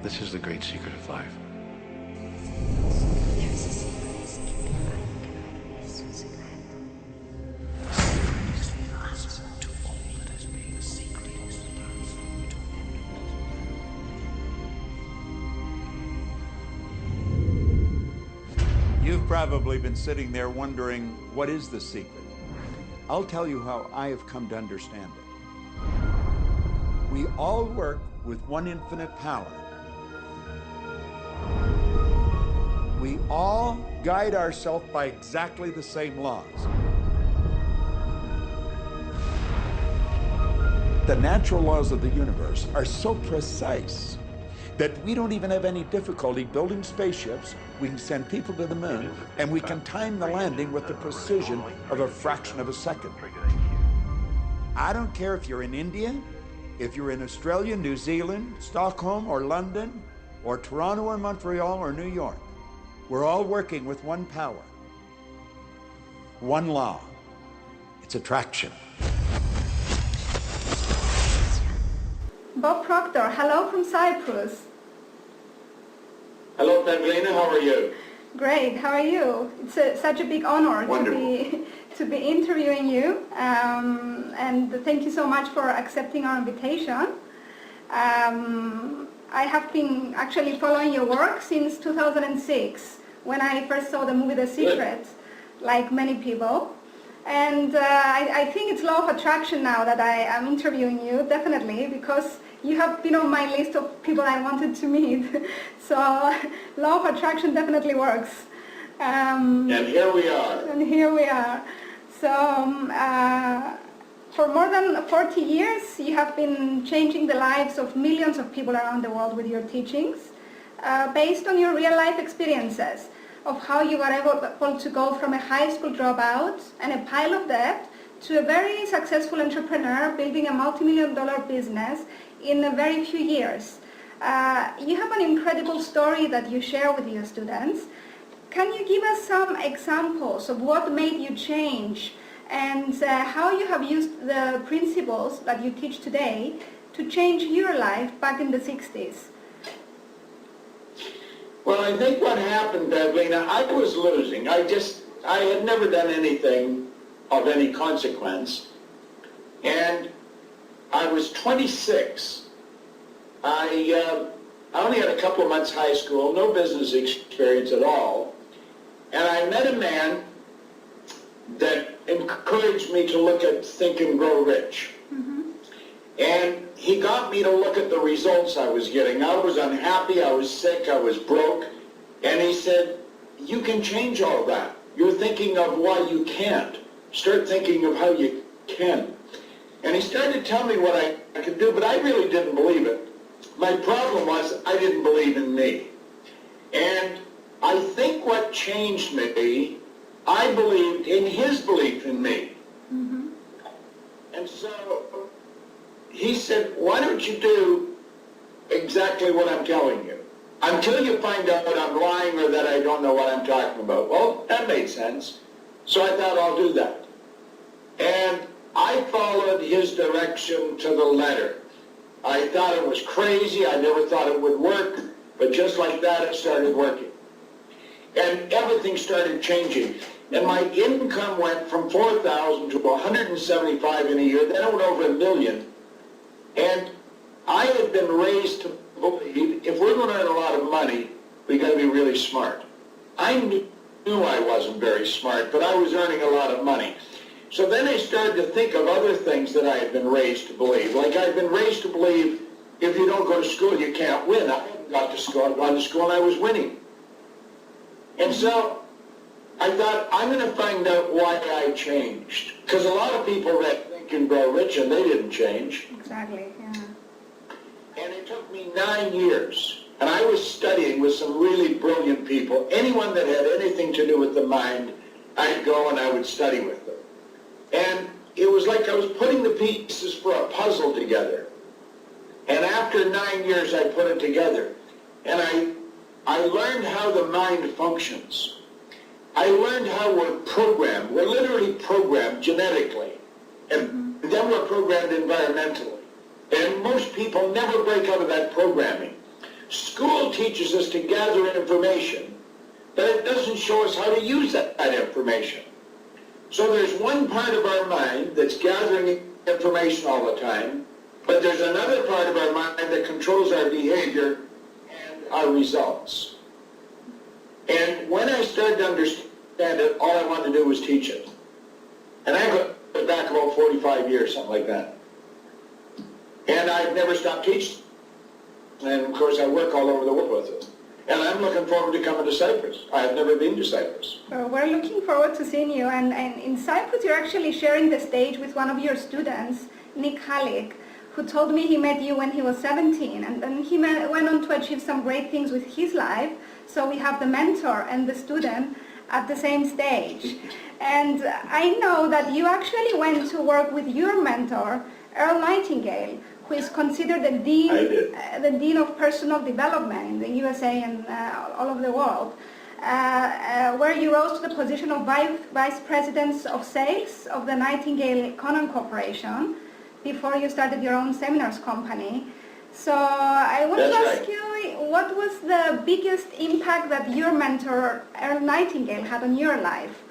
This is the great secret of life. You've probably been sitting there wondering, what is the secret? I'll tell you how I have come to understand it. We all work with one infinite power. We all guide ourselves by exactly the same laws. The natural laws of the universe are so precise that we don't even have any difficulty building spaceships. We can send people to the moon, and we can time the landing with the precision of a fraction of a second. I don't care if you're in India, if you're in Australia, New Zealand, Stockholm, or London, or Toronto, or Montreal, or New York. We're all working with one power, one law. It's attraction. Bob Proctor, hello from Cyprus. Hello, Pavlina, how are you? Great, how are you? It's such a big honor to be interviewing you, and thank you so much for accepting our invitation. I have been actually following your work since 2006, when I first saw the movie The Secret, like many people. And I think it's law of attraction now that I am interviewing you, definitely, because you have been on my list of people I wanted to meet. So law of attraction definitely works. And here we are. And here we are. So for more than 40 years, you have been changing the lives of millions of people around the world with your teachings, based on your real life experiences of how you were able to go from a high school dropout and a pile of debt to a very successful entrepreneur building a multi-million-dollar business in a very few years. You have an incredible story that you share with your students. Can you give us some examples of what made you change and how you have used the principles that you teach today to change your life back in the 60s? Well, I think what happened, Pavlina, I was losing. I had never done anything of any consequence. And I was 26. I only had a couple of months high school, no business experience at all. And I met a man that encouraged me to look at Think and Grow Rich. Mm-hmm. And he got me to look at the results I was getting. I was unhappy, I was sick, I was broke. And he said, you can change all that. You're thinking of why you can't. Start thinking of how you can. And he started to tell me what I could do, but I really didn't believe it. My problem was I didn't believe in me. And I think what changed me, I believed in his belief in me. Mm-hmm. And so he said, why don't you do exactly what I'm telling you? Until you find out that I'm lying or that I don't know what I'm talking about. Well, that made sense. So I thought I'll do that. And I followed his direction to the letter. I thought it was crazy. I never thought it would work. But just like that, it started working. And everything started changing. And my income went from $4,000 to $175 in a year. Then it went over $1 million. And I had been raised to believe if we're going to earn a lot of money, we got to be really smart. I knew I wasn't very smart, but I was earning a lot of money. So then I started to think of other things that I had been raised to believe. Like I'd been raised to believe if you don't go to school, you can't win. I hadn't got to school. I'd gone to school and I was winning. And so I thought, I'm going to find out why I changed. Because a lot of people read Think and Grow Rich and they didn't change. Exactly, yeah. And it took me 9 years. And I was studying with some really brilliant people. Anyone that had anything to do with the mind, I'd go and I would study with them. And it was like I was putting the pieces for a puzzle together. And after 9 years, I put it together. And I learned how the mind functions. I learned how we're programmed. We're literally programmed genetically. And then we're programmed environmentally. And most people never break out of that programming. School teaches us to gather information, but it doesn't show us how to use that information. So there's one part of our mind that's gathering information all the time, but there's another part of our mind that controls our behavior and our results. And when I started to understand it, all I wanted to do was teach it. And I go back about 45 years, something like that. And I've never stopped teaching. And of course I work all over the world with it. And I'm looking forward to coming to Cyprus. I've never been to Cyprus. We're looking forward to seeing you. And in Cyprus, you're actually sharing the stage with one of your students, Nick Halik, who told me he met you when he was 17. And then he went on to achieve some great things with his life. So we have the mentor and the student at the same stage. And I know that you actually went to work with your mentor, Earl Nightingale, who is considered the dean of personal development in the USA and all over the world, where you rose to the position of vice president of sales of the Nightingale Conant Corporation before you started your own seminars company. So I want to ask you, what was the biggest impact that your mentor, Earl Nightingale, had on your life?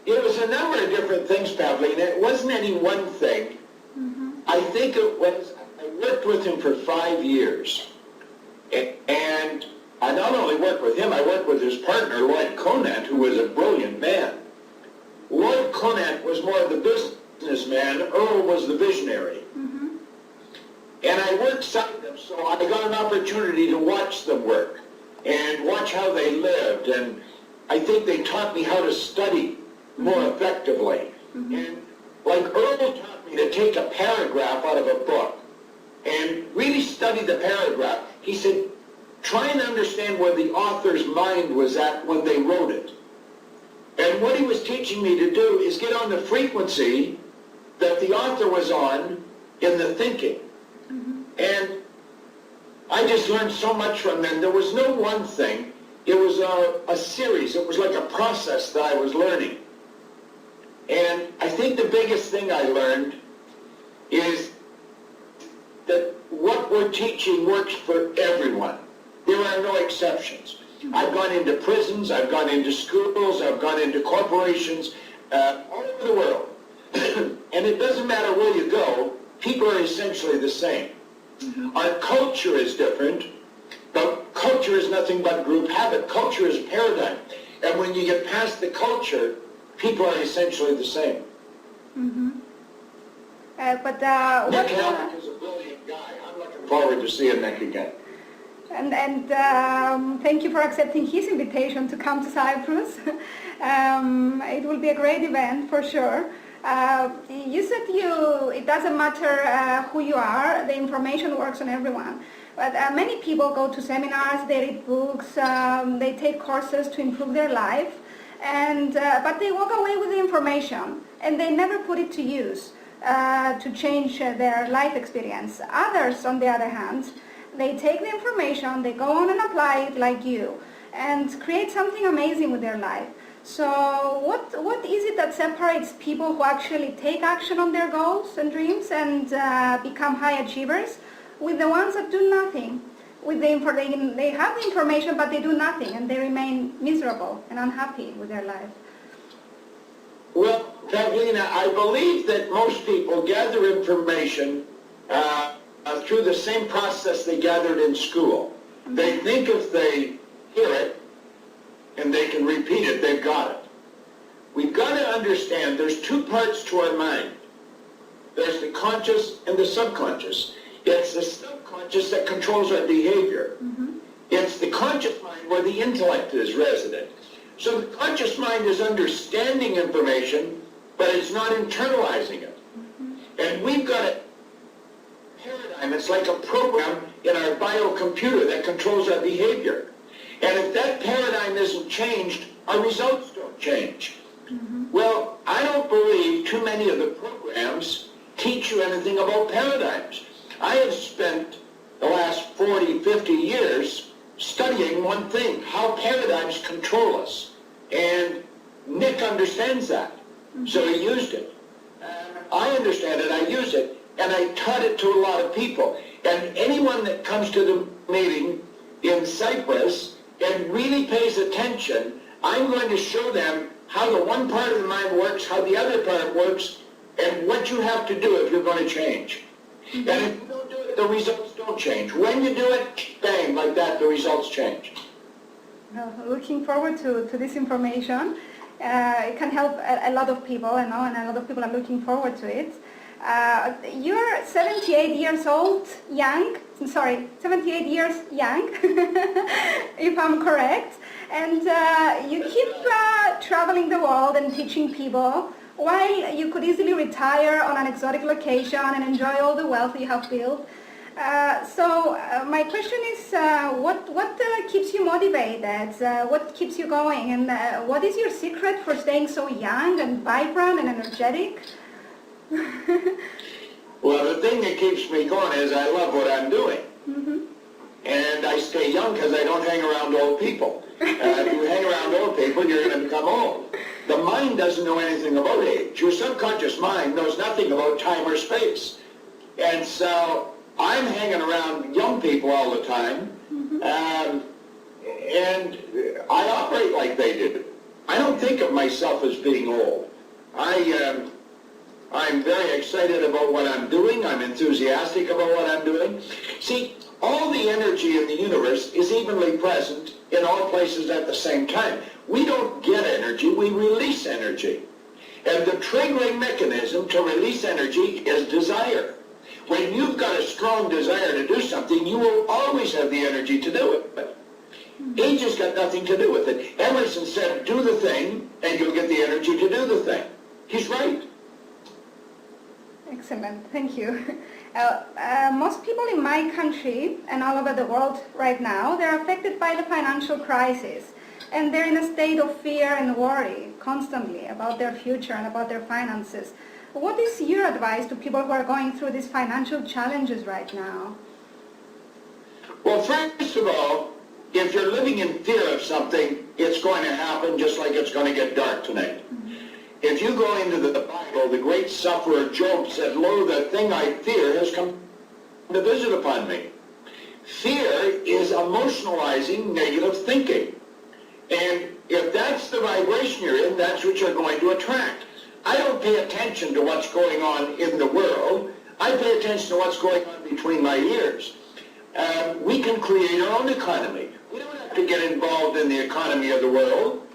It was a number of different things, Pavlina. It wasn't any one thing. I think it was, I worked with him for 5 years. And I not only worked with him, I worked with his partner, Lloyd Conant, who was a brilliant man. Lloyd Conant was more of the businessman. Earl was the visionary. And I worked beside them, so I got an opportunity to watch them work and watch how they lived. And I think they taught me how to study more effectively. And like Earl taught me to take a paragraph out of a book and really study the paragraph. He said, try and understand where the author's mind was at when they wrote it. And what he was teaching me to do is get on the frequency that the author was on in the thinking. And I just learned so much from them. There was no one thing. It was a series. It was like a process that I was learning. And I think the biggest thing I learned is that what we're teaching works for everyone. There are no exceptions. I've gone into prisons, I've gone into schools, I've gone into corporations, all over the world. And it doesn't matter where you go, people are essentially the same. Our culture is different, but culture is nothing but group habit. Culture is paradigm. And when you get past the culture, people are essentially the same. Nick Halik is a brilliant guy. I'm looking forward to seeing Nick again. And thank you for accepting his invitation to come to Cyprus. It will be a great event for sure. You said it doesn't matter who you are, the information works on everyone. But many people go to seminars, they read books, they take courses to improve their life, but they walk away with the information and they never put it to use to change their life experience. Others, on the other hand, they take the information, they go on and apply it like you, and create something amazing with their life. So what is it that separates people who actually take action on their goals and dreams and become high achievers with the ones that do nothing? They have the information but they do nothing and they remain miserable and unhappy with their life. Well, Pavlina, I believe that most people gather information through the same process they gathered in school. They think if they hear it and they can repeat it, they've got it. We've got to understand there's two parts to our mind. There's the conscious and the subconscious. It's the subconscious that controls our behavior. It's the conscious mind where the intellect is resident. So the conscious mind is understanding information, but it's not internalizing it. And we've got a paradigm. It's like a program in our biocomputer that controls our behavior. And if that paradigm isn't changed, our results don't change. Well, I don't believe too many of the programs teach you anything about paradigms. I have spent the last 40, 50 years studying one thing, how paradigms control us. And Nick understands that, so he used it. I understand it, I use it, and I taught it to a lot of people. And anyone that comes to the meeting in Cyprus and really pays attention, I'm going to show them how the one part of the mind works, how the other part works, and what you have to do if you're going to change. And if you don't do it, the results don't change. When you do it, bang, like that, the results change. Well, looking forward to this information. It can help a lot of people, I know, and a lot of people are looking forward to it. You're 78 years old, young, 78 years young, if I'm correct, and you keep traveling the world and teaching people, while you could easily retire on an exotic location and enjoy all the wealth you have built. So my question is, what keeps you motivated? What keeps you going? And what is your secret for staying so young and vibrant and energetic? Well, the thing that keeps me going is I love what I'm doing. Mm-hmm. And I stay young because I don't hang around old people. If you hang around old people, you're going to become old. The mind doesn't know anything about age. Your subconscious mind knows nothing about time or space. And so I'm hanging around young people all the time, and I operate like they do. I don't think of myself as being old. I'm very excited about what I'm doing. I'm enthusiastic about what I'm doing. See, all the energy in the universe is evenly present in all places at the same time. We don't get energy, we release energy. And the triggering mechanism to release energy is desire. When you've got a strong desire to do something, you will always have the energy to do it. But age has got nothing to do with it. Emerson said, do the thing, and you'll get the energy to do the thing. He's right. Excellent, thank you. Most people in my country and all over the world right now, they're affected by the financial crisis. And they're in a state of fear and worry constantly about their future and about their finances. What is your advice to people who are going through these financial challenges right now? Well, first of all, if you're living in fear of something, it's going to happen just like it's going to get dark tonight. If you go into the Bible, the great sufferer Job said, "Lo, the thing I fear has come to visit upon me." Fear is emotionalizing negative thinking. And if that's the vibration you're in, that's what you're going to attract. I don't pay attention to what's going on in the world. I pay attention to what's going on between my ears. We can create our own economy. We don't have to get involved in the economy of the world.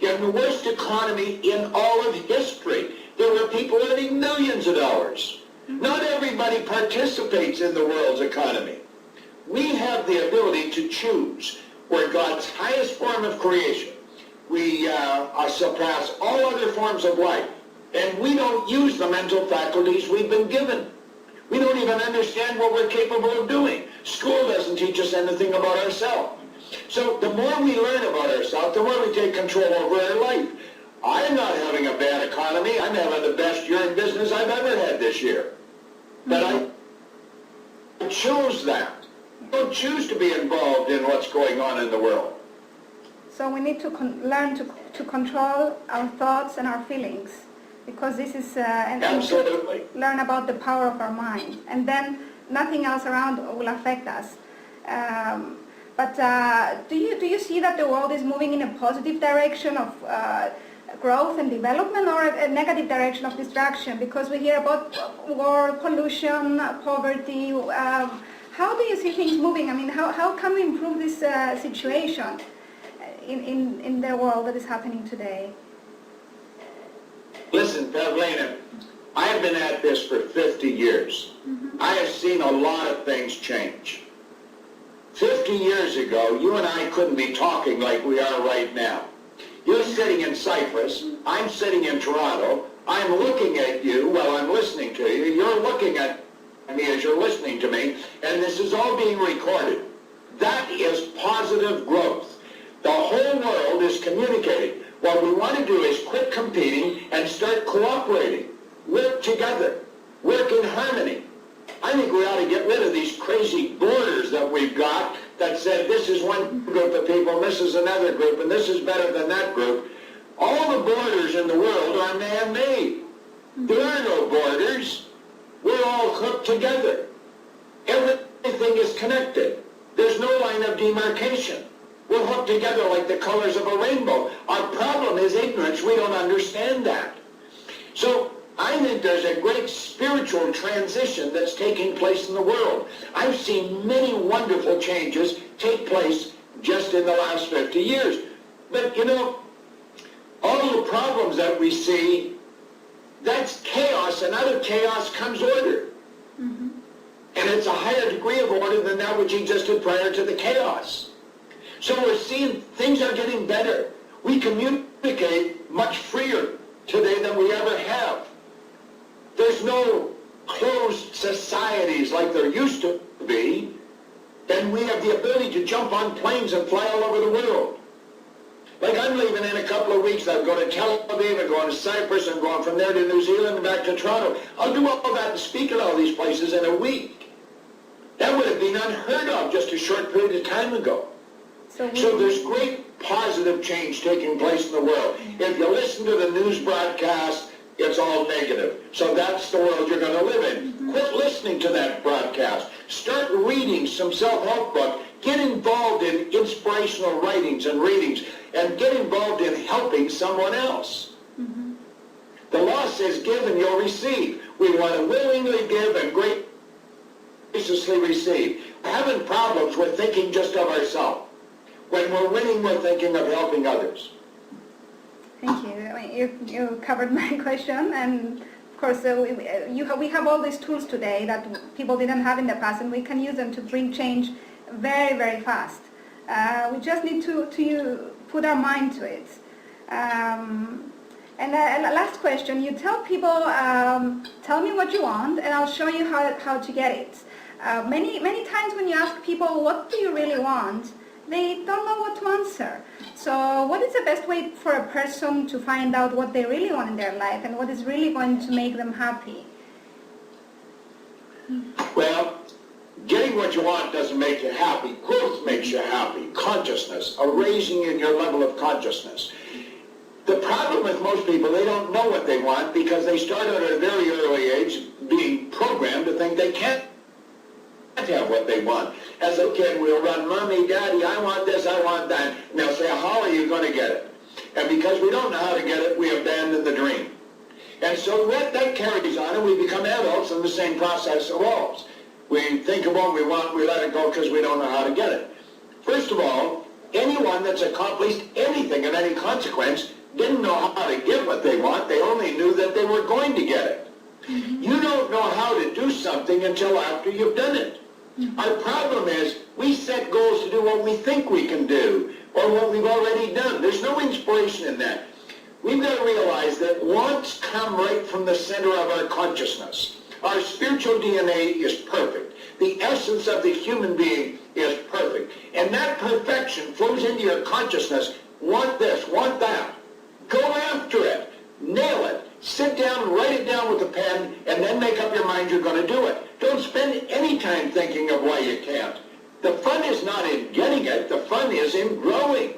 In the worst economy in all of history, there were people earning millions of dollars. Not everybody participates in the world's economy. We have the ability to choose. We're God's highest form of creation. We surpass all other forms of life. And we don't use the mental faculties we've been given. We don't even understand what we're capable of doing. School doesn't teach us anything about ourselves. So the more we learn about ourselves, the more we take control over our life. I'm not having a bad economy. I'm having the best year in business I've ever had this year. But I chose that. I don't choose to be involved in what's going on in the world. So we need to learn to control our thoughts and our feelings, because this is Absolutely. Learn about the power of our mind, and then nothing else around will affect us. But do you see that the world is moving in a positive direction of growth and development, or a negative direction of destruction? Because we hear about war, pollution, poverty. How do you see things moving? I mean, how can we improve this situation in the world that is happening today? Listen, Pavlina, I have been at this for 50 years. I have seen a lot of things change. 50 years ago, you and I couldn't be talking like we are right now. You're sitting in Cyprus, I'm sitting in Toronto, I'm looking at you while I'm listening to you, you're looking at me as you're listening to me, and this is all being recorded. That is positive growth. The whole world is communicating. What we want to do is quit competing and start cooperating. Work together. Work in harmony. I think we ought to get rid of these crazy borders that we've got that said this is one group of people, this is another group, and this is better than that group. All the borders in the world are man-made. There are no borders. We're all hooked together. Everything is connected. There's no line of of demarcation. We're hooked together like the colors of a rainbow. Our problem is ignorance. We don't understand that. So I think there's a great spiritual transition that's taking place in the world. I've seen many wonderful changes take place just in the last 50 years. But you know, all the problems that we see, that's chaos, and out of chaos comes order. Mm-hmm. And it's a higher degree of order than that which existed prior to the chaos. So we're seeing things are getting better. We communicate much freer today than we ever have. There's no closed societies like there used to be, and we have the ability to jump on planes and fly all over the world. Like I'm leaving in a couple of weeks. I'm going to Tel Aviv and going to Cyprus and going from there to New Zealand and back to Toronto. I'll do all that and speak at all these places in a week. That would have been unheard of just a short period of time ago. So there's great positive change taking place in the world. If you listen to the news broadcast, it's all negative. So that's the world you're going to live in. Mm-hmm. Quit listening to that broadcast. Start reading some self-help book. Get involved in inspirational writings and readings, and get involved in helping someone else. Mm-hmm. The law says give and you'll receive. We want to willingly give and graciously receive. We're having problems with thinking just of ourselves. When we're winning, we're thinking of helping others. Thank you. I mean, you covered my question, and of course we have all these tools today that people didn't have in the past, and we can use them to bring change very, very fast. We just need to put our mind to it. And last question, you tell people, tell me what you want and I'll show you how to get it. Many times when you ask people, what do you really want, they don't know what to answer. So what is the best way for a person to find out what they really want in their life and what is really going to make them happy? Well, getting what you want doesn't make you happy. Growth makes you happy. Consciousness, a raising in your level of consciousness. The problem with most people, they don't know what they want because they start out at a very early age being programmed to think they can't have what they want. As a kid, we'll run, Mommy, Daddy, I want this, I want that. And they'll say, how are you going to get it? And because we don't know how to get it, we abandon the dream. And so that carries on, and we become adults, and the same process evolves. We think of what we want, we let it go because we don't know how to get it. First of all, anyone that's accomplished anything of any consequence didn't know how to get what they want. They only knew that they were going to get it. Mm-hmm. You don't know how to do something until after you've done it. Mm-hmm. Our problem is we set goals to do what we think we can do or what we've already done. There's no inspiration in that. We've got to realize that wants come right from the center of our consciousness. Our spiritual DNA is perfect. The essence of the human being is perfect. And that perfection flows into your consciousness. Want this, want that. Go after it. Nail it. Sit down, write it down with a pen, and then make up your mind you're going to do it. Don't spend any time thinking of why you can't. The fun is not in getting it. The fun is in growing.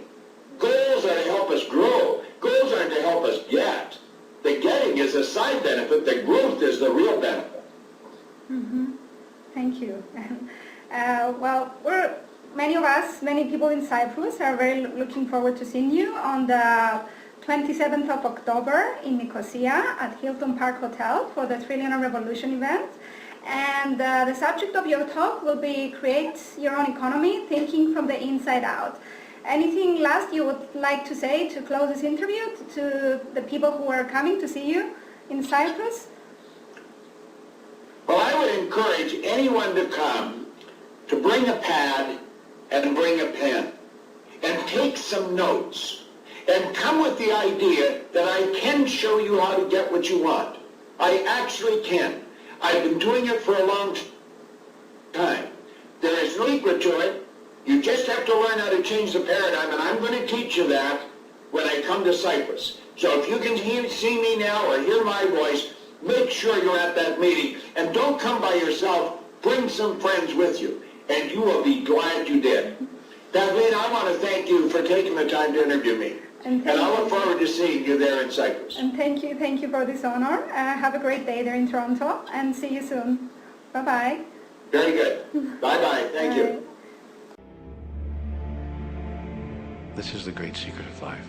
Goals are to help us grow. Goals aren't to help us get. The getting is a side benefit. The growth is the real benefit. Mm-hmm. Thank you. Well, many people in Cyprus are very looking forward to seeing you on the 27th of October in Nicosia at Hilton Park Hotel for the Trillionaire Revolution event. And the subject of your talk will be Create Your Own Economy, Thinking from the Inside Out. Anything last you would like to say to close this interview to the people who are coming to see you in Cyprus? Well, I would encourage anyone to come to bring a pad and bring a pen and take some notes and come with the idea that I can show you how to get what you want. I actually can. I've been doing it for a long time. There is no secret to it. You just have to learn how to change the paradigm, and I'm going to teach you that when I come to Cyprus. So if you can see me now or hear my voice, make sure you're at that meeting. And don't come by yourself. Bring some friends with you, and you will be glad you did. Kathleen, I want to thank you for taking the time to interview me. And I look forward to seeing you there in Cyprus. And thank you for this honor. Have a great day there in Toronto, and see you soon. Bye-bye. Very good. Bye-bye. Thank you. This is the great secret of life.